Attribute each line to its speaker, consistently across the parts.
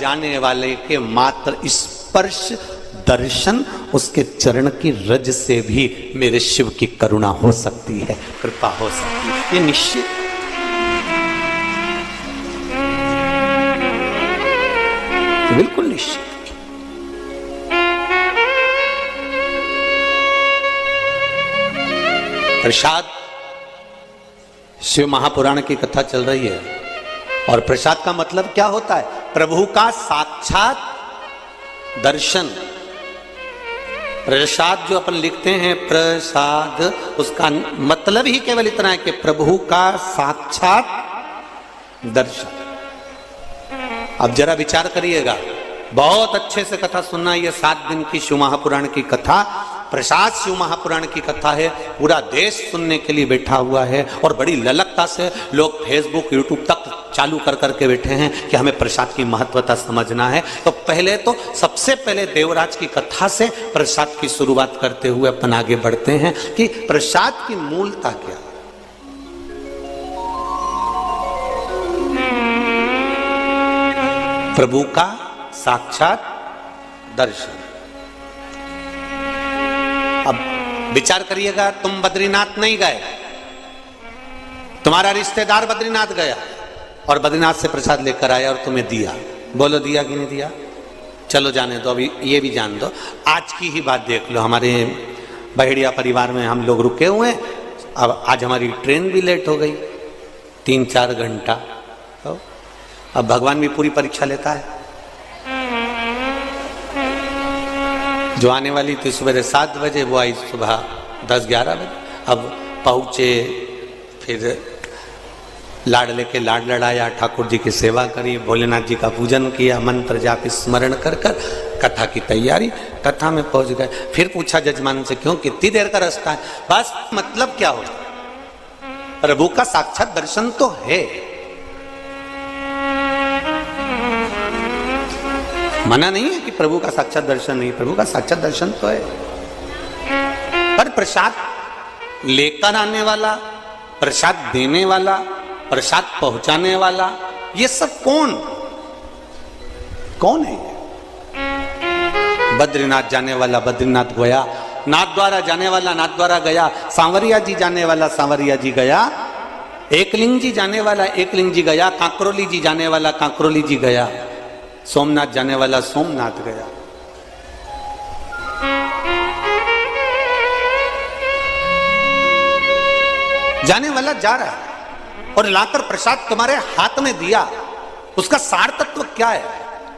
Speaker 1: जाने वाले के मात्र स्पर्श दर्शन, उसके चरण की रज से भी मेरे शिव की करुणा हो सकती है, कृपा हो सकती है, ये निश्चित। बिल्कुल निश्चित। प्रसाद, शिव महापुराण की कथा चल रही है और प्रसाद का मतलब क्या होता है? प्रभु का साक्षात दर्शन। प्रसाद जो अपन लिखते हैं प्रसाद, उसका मतलब ही केवल इतना है कि प्रभु का साक्षात दर्शन। अब जरा विचार करिएगा, बहुत अच्छे से कथा सुनना। ये 7 दिन की शिव महापुराण की कथा, प्रसाद शिव महापुराण की कथा है। पूरा देश सुनने के लिए बैठा हुआ है और बड़ी ललकता से लोग फेसबुक यूट्यूब तक चालू कर करके बैठे हैं कि हमें प्रसाद की महत्वता समझना है। तो पहले तो सबसे पहले देवराज की कथा से प्रसाद की शुरुआत करते हुए अपन आगे बढ़ते हैं कि प्रसाद की मूलता क्या है। प्रभु का साक्षात दर्शन। अब विचार करिएगा, तुम बद्रीनाथ नहीं गए, तुम्हारा रिश्तेदार बद्रीनाथ गया और बद्रीनाथ से प्रसाद लेकर आया और तुम्हें दिया। बोलो दिया कि नहीं दिया? चलो जाने दो, अभी ये भी जान दो। आज की ही बात देख लो, हमारे बहेड़िया परिवार में हम लोग रुके हुए हैं। अब आज हमारी ट्रेन भी लेट हो गई 3-4 घंटा। तो अब भगवान भी पूरी परीक्षा लेता है। जो आने वाली थी सुबह 7 बजे, वो आई सुबह 10-11 बजे। अब पहुँचे, फिर लाड लेके लाड लड़ाया, ठाकुर जी की सेवा करी, भोलेनाथ जी का पूजन किया, मंत्र जाप स्मरण कर कर कथा की तैयारी। कथा में पहुंच गए, फिर पूछा जजमान से, क्यों कितनी देर का रास्ता है? बस मतलब क्या हो, प्रभु का साक्षात दर्शन तो है। मना नहीं है कि प्रभु का साक्षात दर्शन नहीं, प्रभु का साक्षात दर्शन तो है, पर प्रसाद लेकर आने वाला, प्रसाद देने वाला, प्रसाद पहुंचाने वाला, ये सब कौन है? बद्रीनाथ जाने वाला बद्रीनाथ गया, नाथ द्वारा जाने वाला नाथ द्वारा गया, सांवरिया जी जाने वाला सांवरिया जी गया, एकलिंग जी जाने वाला एकलिंग जी गया, कांकरोली जी जाने वाला कांकरोली जी गया, सोमनाथ जाने वाला सोमनाथ गया। जाने वाला जा रहा है और लाकर प्रसाद तुम्हारे हाथ में दिया। उसका सार तत्व क्या है?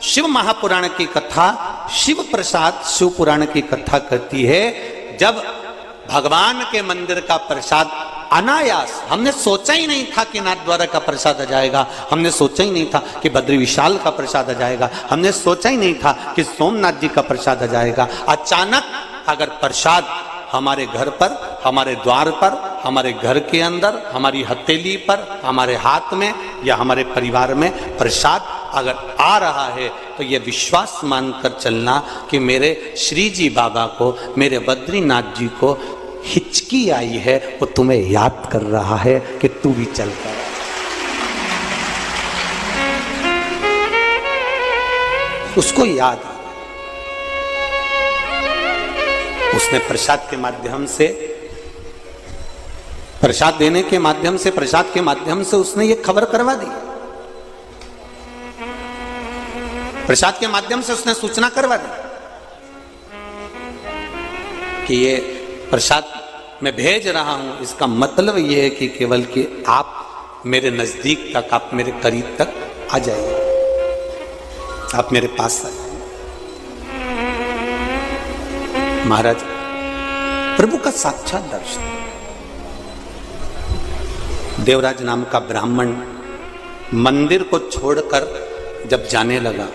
Speaker 1: शिव महापुराण की कथा, शिव प्रसाद शिव पुराण की कथा कहती है, जब भगवान के मंदिर का प्रसाद अनायास, हमने सोचा ही नहीं था कि नाथ द्वारा का प्रसाद आ जाएगा, हमने सोचा ही नहीं था कि बद्री विशाल का प्रसाद आ जाएगा, हमने सोचा ही नहीं था कि सोमनाथ जी का प्रसाद आ जाएगा। अचानक अगर प्रसाद हमारे घर पर, हमारे द्वार पर, हमारे घर के अंदर, हमारी हथेली पर, हमारे हाथ में या हमारे परिवार में प्रसाद अगर आ रहा है, तो यह विश्वास मानकर चलना कि मेरे श्री जी बाबा को, मेरे बद्रीनाथ जी को हिचकी आई है, वो तुम्हें याद कर रहा है कि तू भी चल कर। उसको याद, उसने प्रसाद के माध्यम से, प्रसाद देने के माध्यम से, प्रसाद के माध्यम से उसने ये खबर करवा दी। प्रसाद के माध्यम से उसने सूचना करवा दी कि ये प्रसाद मैं भेज रहा हूं, इसका मतलब यह है कि केवल कि आप मेरे नजदीक तक, आप मेरे करीब तक आ जाइए, आप मेरे पास आ जाइए। महाराज, प्रभु का साक्षात दर्शन। देवराज नाम का ब्राह्मण मंदिर को छोड़कर जब जाने लगा,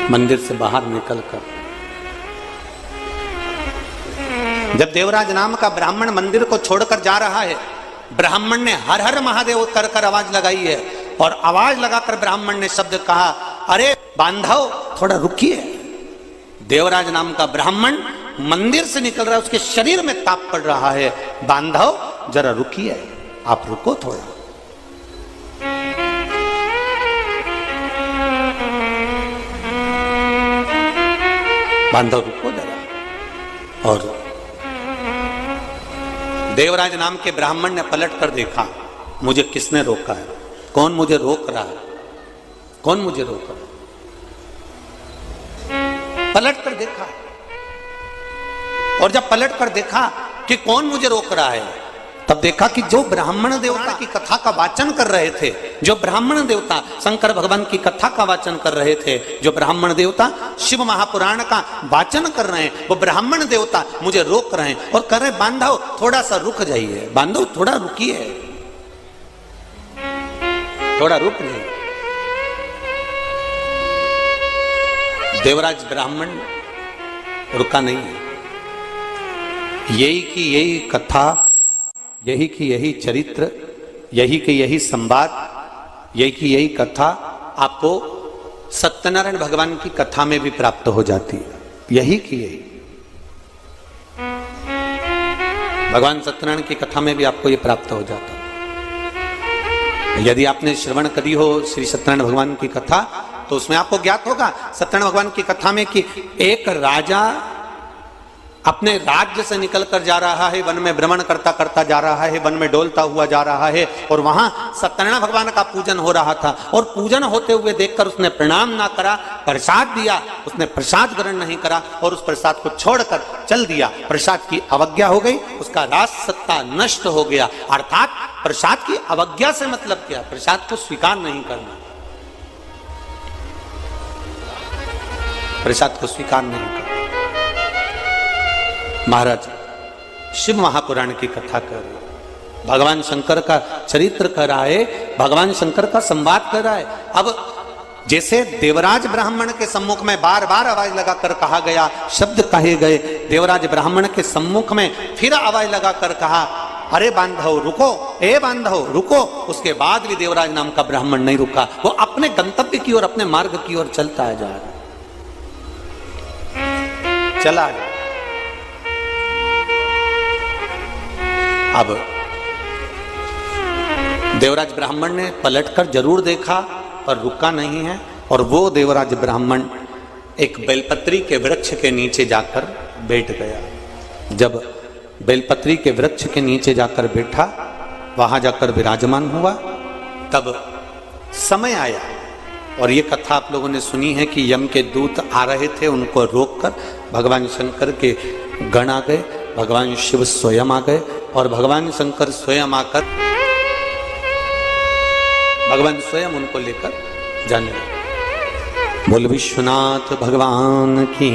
Speaker 1: मंदिर से बाहर निकलकर, जब देवराज नाम का ब्राह्मण मंदिर को छोड़कर जा रहा है, ब्राह्मण ने हर हर महादेव कर कर आवाज लगाई है और आवाज लगाकर ब्राह्मण ने शब्द कहा, अरे बांधव थोड़ा रुकिए। देवराज नाम का ब्राह्मण मंदिर से निकल रहा है, उसके शरीर में ताप पड़ रहा है, बांधव जरा रुकिए, आप रुको थोड़ा। बांधव रुको जरा। और देवराज नाम के ब्राह्मण ने पलट कर देखा, मुझे किसने रोका है, कौन मुझे रोक रहा है, कौन मुझे रोक रहा है। पलट कर देखा, और जब पलट कर देखा कि कौन मुझे रोक रहा है, तब देखा कि जो ब्राह्मण देवता की कथा का वाचन कर रहे थे, जो ब्राह्मण देवता शंकर भगवान की कथा का वाचन कर रहे थे, जो ब्राह्मण देवता शिव महापुराण का वाचन कर रहे हैं, वो ब्राह्मण देवता मुझे रोक रहे हैं और कह रहे बांधव थोड़ा सा रुक जाइए, बांधव थोड़ा रुकिए, थोड़ा रुक जाइए। देवराज ब्राह्मण रुका नहीं है। यही की यही कथा, यही की यही चरित्र, यही की यही संवाद, यही की यही कथा आपको सत्यनारायण भगवान की कथा में भी प्राप्त हो जाती है। यही की यही भगवान सत्यनारायण की कथा में भी आपको ये प्राप्त हो जाता है। यदि आपने श्रवण करी हो श्री सत्यनारायण भगवान की कथा, तो उसमें आपको ज्ञात होगा सत्यनारायण भगवान की कथा में कि एक राजा अपने राज्य से निकलकर जा रहा है, वन में भ्रमण करता करता जा रहा है, वन में डोलता हुआ जा रहा है, और वहां सत्यनारायण भगवान का पूजन हो रहा था, और पूजन होते हुए देखकर उसने प्रणाम ना करा, प्रसाद दिया, उसने प्रसाद ग्रहण नहीं करा और उस प्रसाद को छोड़कर चल दिया। प्रसाद की अवज्ञा हो गई, उसका राज सत्ता नष्ट हो गया। अर्थात प्रसाद की अवज्ञा से मतलब क्या? प्रसाद को स्वीकार नहीं करना, प्रसाद को स्वीकार नहीं करना। महाराज शिव महापुराण की कथा कर रहे, भगवान शंकर का चरित्र कर रहा है, भगवान शंकर का संवाद कर रहा है। अब जैसे देवराज ब्राह्मण के सम्मुख में बार बार आवाज लगाकर कहा गया, शब्द कहे गए, देवराज ब्राह्मण के सम्मुख में फिर आवाज लगाकर कहा, अरे बांधव रुको, ए बांधव रुको। उसके बाद भी देवराज नाम का ब्राह्मण नहीं रुका, वो अपने गंतव्य की ओर, अपने मार्ग की ओर चलता है, जा रहा चला गया। अब देवराज ब्राह्मण ने पलटकर जरूर देखा पर रुका नहीं है, और वो देवराज ब्राह्मण एक बेलपत्री के वृक्ष के नीचे जाकर बैठ गया। जब बेलपत्री के वृक्ष के नीचे जाकर बैठा, वहां जाकर विराजमान हुआ, तब समय आया। और ये कथा आप लोगों ने सुनी है कि यम के दूत आ रहे थे, उनको रोककर भगवान शंकर के गण आ गए, भगवान शिव स्वयं आ गए, और भगवान शंकर स्वयं आकर भगवान स्वयं उनको लेकर जाने लगे। बोल विश्वनाथ भगवान की।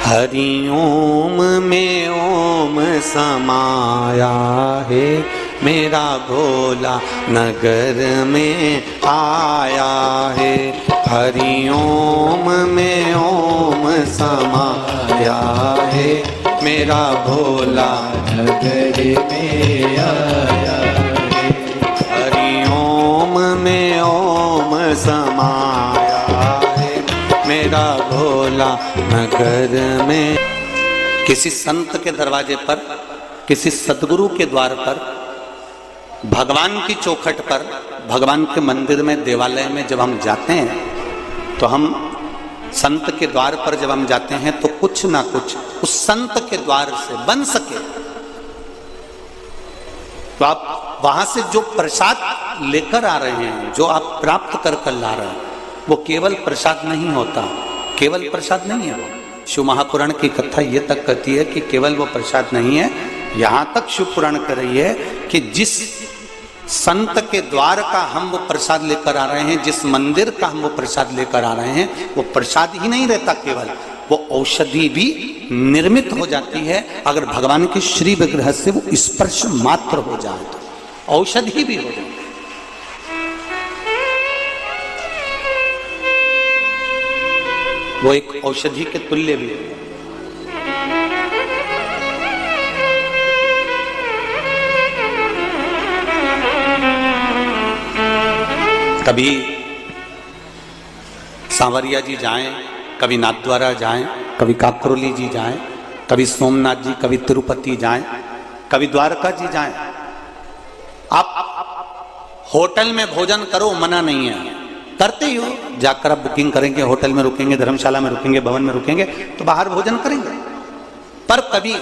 Speaker 1: हरि ओम में ओम समाया है, मेरा भोला नगर में आया है। हरि ओम में ओम समाया है, मेरा भोला नगर में आया है। हरि ओम में ओम समाया है, मेरा भोला नगर में। किसी संत के दरवाजे पर, किसी सदगुरु के द्वार पर, भगवान की चौखट पर, भगवान के मंदिर में, देवालय में जब हम जाते हैं, तो हम संत के द्वार पर जब हम जाते हैं तो कुछ ना कुछ उस संत के द्वार से बन सके। तो आप वहां से जो प्रसाद लेकर आ रहे हैं, जो आप प्राप्त कर ला रहे हैं, वो केवल प्रसाद नहीं होता, केवल प्रसाद नहीं है। शिव महापुराण की कथा ये तक कहती है कि केवल वो प्रसाद नहीं है, यहां तक शिव पुराण कर रही है कि जिस संत के द्वार का हम वो प्रसाद लेकर आ रहे हैं, जिस मंदिर का हम वो प्रसाद लेकर आ रहे हैं, वो प्रसाद ही नहीं रहता केवल, वो औषधि भी निर्मित हो जाती है। अगर भगवान के श्री विग्रह से वो स्पर्श मात्र हो जाए तो औषधि भी हो जाती है। वो एक औषधि के तुल्य भी है। कभी सांवरिया जी जाएं, कभी नाथद्वारा जाएं, कभी काकरोली जी जाएं, कभी सोमनाथ जी, कभी तिरुपति जाएं, कभी द्वारका जी जाएं। आप होटल में भोजन करो, मना नहीं है, करते ही हो, जाकर आप बुकिंग करेंगे, होटल में रुकेंगे, धर्मशाला में रुकेंगे, भवन में रुकेंगे, तो बाहर भोजन करेंगे। पर कभी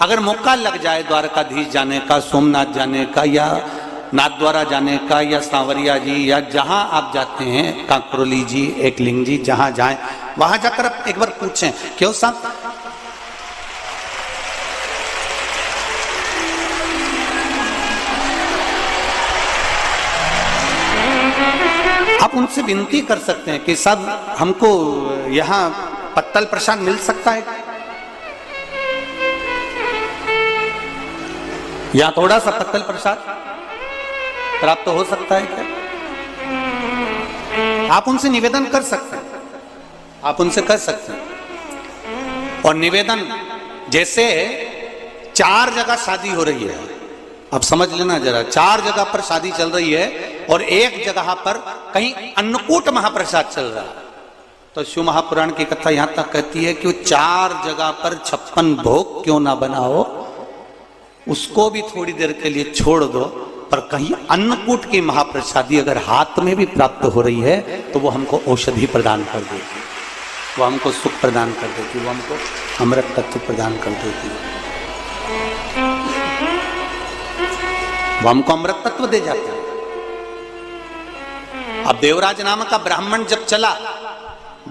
Speaker 1: अगर मौका लग जाए द्वारकाधीश जाने का, सोमनाथ जाने का, या नाथद्वारा जाने का, या सांवरिया जी, या जहां आप जाते हैं, कांकरोली जी, एकलिंग जी, जहां जाएं, वहां जाकर आप एक बार पूछें, क्यों साहब आप उनसे विनती कर सकते हैं कि साहब हमको यहाँ पत्तल प्रसाद मिल सकता है, या थोड़ा सा पत्तल प्रसाद प्राप्त हो सकता है क्या? आप उनसे निवेदन कर सकते हैं, आप उनसे कर सकते हैं। और निवेदन जैसे 4 जगह शादी हो रही है, अब समझ लेना जरा, 4 जगह पर शादी चल रही है और एक जगह पर कहीं अन्नकूट महाप्रसाद चल रहा है, तो शिव महापुराण की कथा यहां तक कहती है कि 4 जगह पर 56 भोग क्यों ना बनाओ, उसको भी थोड़ी देर के लिए छोड़ दो, पर कहीं अन्नकूट की महाप्रसादी अगर हाथ में भी प्राप्त हो रही है तो वो हमको औषधि प्रदान कर देती, वो हमको सुख प्रदान कर देती, वो हमको अमृत तत्व प्रदान कर देती, वो हमको अमृत तत्व दे जाता है। अब देवराज नाम का ब्राह्मण जब चला,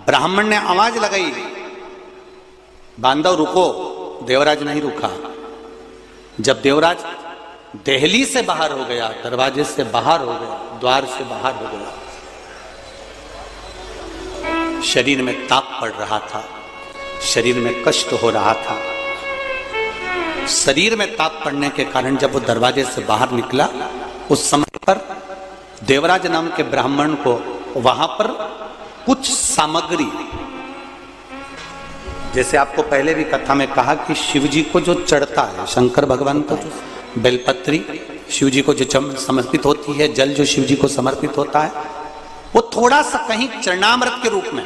Speaker 1: ब्राह्मण ने आवाज लगाई, बांधव रुको, देवराज नहीं रुका। जब देवराज देहली से बाहर हो गया, दरवाजे से बाहर हो गया, द्वार से बाहर हो गया, शरीर में ताप पड़ रहा था, शरीर में कष्ट हो रहा था। शरीर में ताप पड़ने के कारण जब वो दरवाजे से बाहर निकला, उस समय पर देवराज नाम के ब्राह्मण को वहां पर कुछ सामग्री, जैसे आपको पहले भी कथा में कहा कि शिव जी को जो चढ़ता है, शंकर भगवान को जो बेलपत्री शिव जी को जो समर्पित होती है, जल जो शिव जी को समर्पित होता है, वो थोड़ा सा कहीं चरणामृत के रूप में,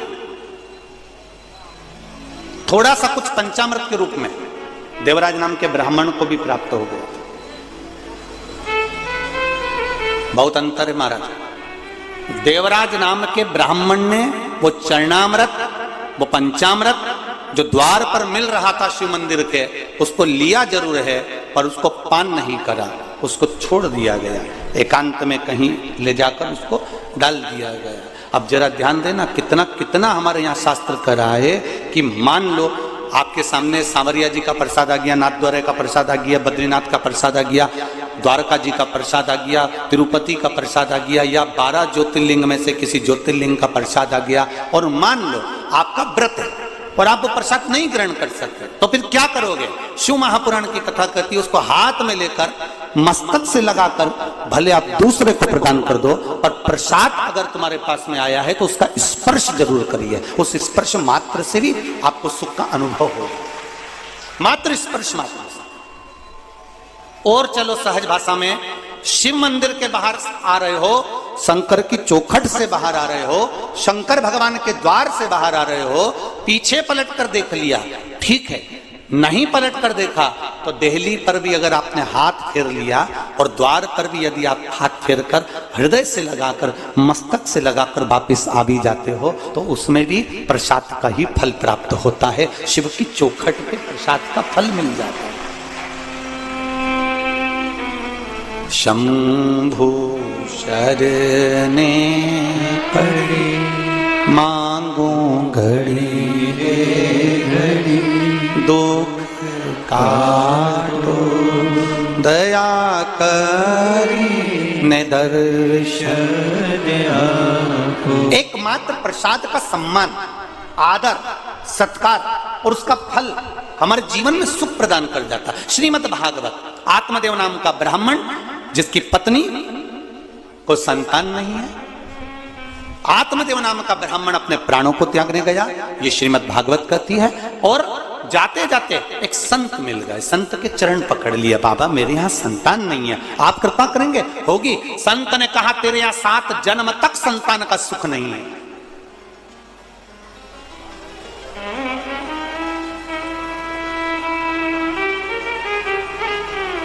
Speaker 1: थोड़ा सा कुछ पंचामृत के रूप में देवराज नाम के ब्राह्मण को भी प्राप्त हो गया। बहुत अंतर है महाराज। देवराज नाम के ब्राह्मण ने वो चरणामृत, वो पंचामृत जो द्वार पर मिल रहा था शिव मंदिर के, उसको लिया जरूर है पर उसको पान नहीं करा, उसको छोड़ दिया गया, एकांत में कहीं ले जाकर उसको डाल दिया गया। अब जरा ध्यान देना, कितना कितना हमारे यहाँ शास्त्र कह रहा है कि मान लो आपके सामने सांवरिया जी का प्रसाद आ गया, नाथद्वारा का प्रसाद आ गया, बद्रीनाथ का प्रसाद आ गया, द्वारका जी का प्रसाद आ गया, तिरुपति का प्रसाद आ गया, या 12 ज्योतिर्लिंग में से किसी ज्योतिर्लिंग का प्रसाद आ गया, और मान लो आपका व्रत है और आप वो प्रसाद नहीं ग्रहण कर सकते, तो फिर क्या करोगे? शिव महापुराण की कथा कहती है उसको हाथ में लेकर मस्तक से लगाकर भले आप दूसरे को प्रदान कर दो, पर प्रसाद अगर तुम्हारे पास में आया है तो उसका स्पर्श जरूर करिए। उस स्पर्श मात्र से भी आपको सुख का अनुभव होगा, मात्र स्पर्श मात्र से। और चलो सहज भाषा में, शिव मंदिर के बाहर आ रहे हो, शंकर की चौखट से बाहर आ रहे हो, शंकर भगवान के द्वार से बाहर आ रहे हो, पीछे पलट कर देख लिया, ठीक है, नहीं पलट कर देखा तो देहली पर भी अगर आपने हाथ फेर लिया और द्वार पर भी यदि आप हाथ फेर कर हृदय से लगाकर, मस्तक से लगाकर वापिस आ भी जाते हो, तो उसमें भी प्रसाद का ही फल प्राप्त होता है, शिव की चौखट पे प्रसाद का फल मिल जाता है। शंभु शरणे पड़े मांगो घड़ी घड़ी, दुख काटो दया करी ने दर्शन आपको। एकमात्र प्रसाद का सम्मान, आदर, सत्कार और उसका फल हमारे जीवन में सुख प्रदान कर जाता। श्रीमद् भागवत, आत्मदेव नाम का ब्राह्मण जिसकी पत्नी को संतान नहीं है, आत्मदेव नाम का ब्राह्मण अपने प्राणों को त्यागने गया, ये श्रीमद् भागवत कहती है। और जाते जाते एक संत मिल गए, संत के चरण पकड़ लिया, बाबा मेरे यहाँ संतान नहीं है, आप कृपा करेंगे? होगी। संत ने कहा तेरे यहाँ 7 जन्म तक संतान का सुख नहीं है।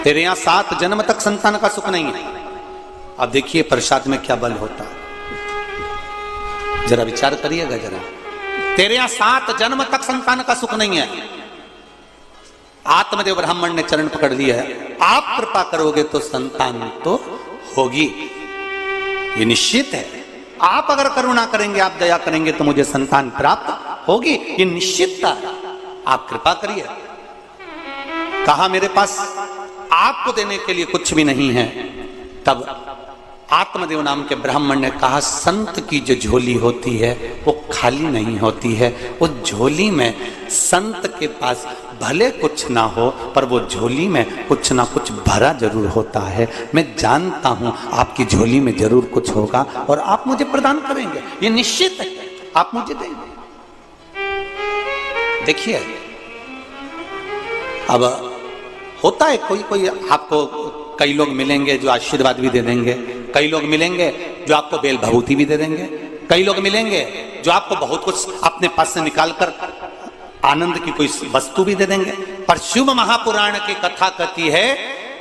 Speaker 1: तेरे यहाँ 7 जन्म तक संतान का सुख नहीं है। अब देखिए प्रसाद में क्या बल होता है। जरा विचार करिएगा जरा, तेरे यहां 7 जन्म तक संतान का सुख नहीं है। आत्मदेव ब्राह्मण ने चरण पकड़ लिया है, आप कृपा करोगे तो संतान तो होगी, ये निश्चित है। आप अगर करुणा करेंगे, आप दया करेंगे तो मुझे संतान प्राप्त होगी, ये निश्चितता है। आप कृपा करिए। कहा मेरे पास आपको देने के लिए कुछ भी नहीं है। तब आत्मदेव नाम के ब्राह्मण ने कहा, संत की जो झोली होती है वो खाली नहीं होती है, उस झोली में संत के पास भले कुछ ना हो पर वो झोली में कुछ ना कुछ भरा जरूर होता है। मैं जानता हूं आपकी झोली में जरूर कुछ होगा और आप मुझे प्रदान करेंगे, ये निश्चित है, आप मुझे देंगे। देखिए अब होता है कोई कोई आपको, कई लोग मिलेंगे जो आशीर्वाद भी दे देंगे, कई लोग मिलेंगे जो आपको बेल भभूति भी दे देंगे, कई लोग मिलेंगे जो आपको बहुत कुछ अपने पास से निकालकर आनंद की कोई वस्तु भी दे देंगे। पर शिव महापुराण की कथा कहती है,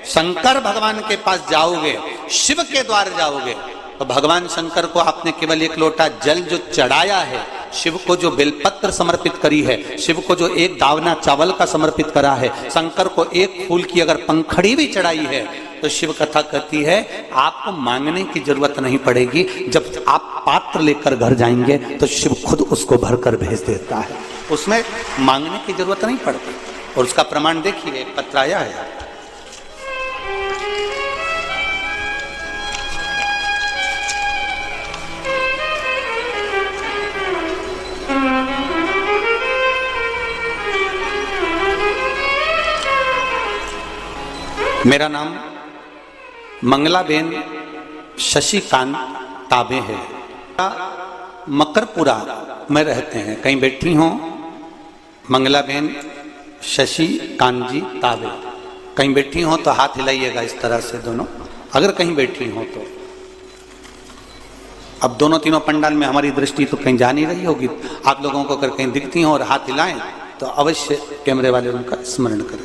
Speaker 1: शंकर भगवान के पास जाओगे, शिव के द्वार जाओगे तो भगवान शंकर को आपने केवल 1 लोटा जल जो चढ़ाया है, शिव को जो बेलपत्र समर्पित करी है, शिव को जो 1 दावना चावल का समर्पित करा है, शंकर को 1 फूल की अगर पंखड़ी भी चढ़ाई है, तो शिव कथा कहती है आपको मांगने की जरूरत नहीं पड़ेगी। जब आप पात्र लेकर घर जाएंगे तो शिव खुद उसको भरकर भेज देता है, उसमें मांगने की जरूरत नहीं पड़ती। और उसका प्रमाण देखिए, एक पत्र आया है, मेरा नाम मंगलाबेन शशिकांत ताबे है, मकरपुरा में रहते हैं। कहीं बैठी हो मंगलाबेन शशिकांत जी ताबे, कहीं बैठी हो तो हाथ हिलाइएगा इस तरह से दोनों, अगर कहीं बैठी हो तो। अब दोनों तीनों पंडाल में हमारी दृष्टि तो कहीं जा नहीं रही होगी, आप लोगों को अगर कहीं दिखती हो और हाथ हिलाएं तो अवश्य कैमरे वाले उनका स्मरण करें।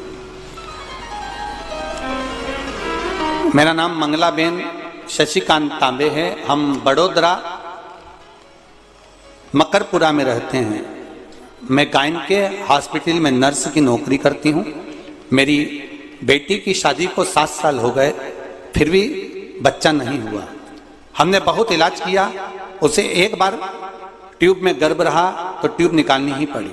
Speaker 1: मेरा नाम मंगलाबेन शशिकांत तांबे है, हम बड़ोदरा मकरपुरा में रहते हैं। मैं गायन के हॉस्पिटल में नर्स की नौकरी करती हूँ। मेरी बेटी की शादी को 7 साल हो गए, फिर भी बच्चा नहीं हुआ। हमने बहुत इलाज किया, उसे एक बार ट्यूब में गर्भ रहा तो ट्यूब निकालनी ही पड़ी।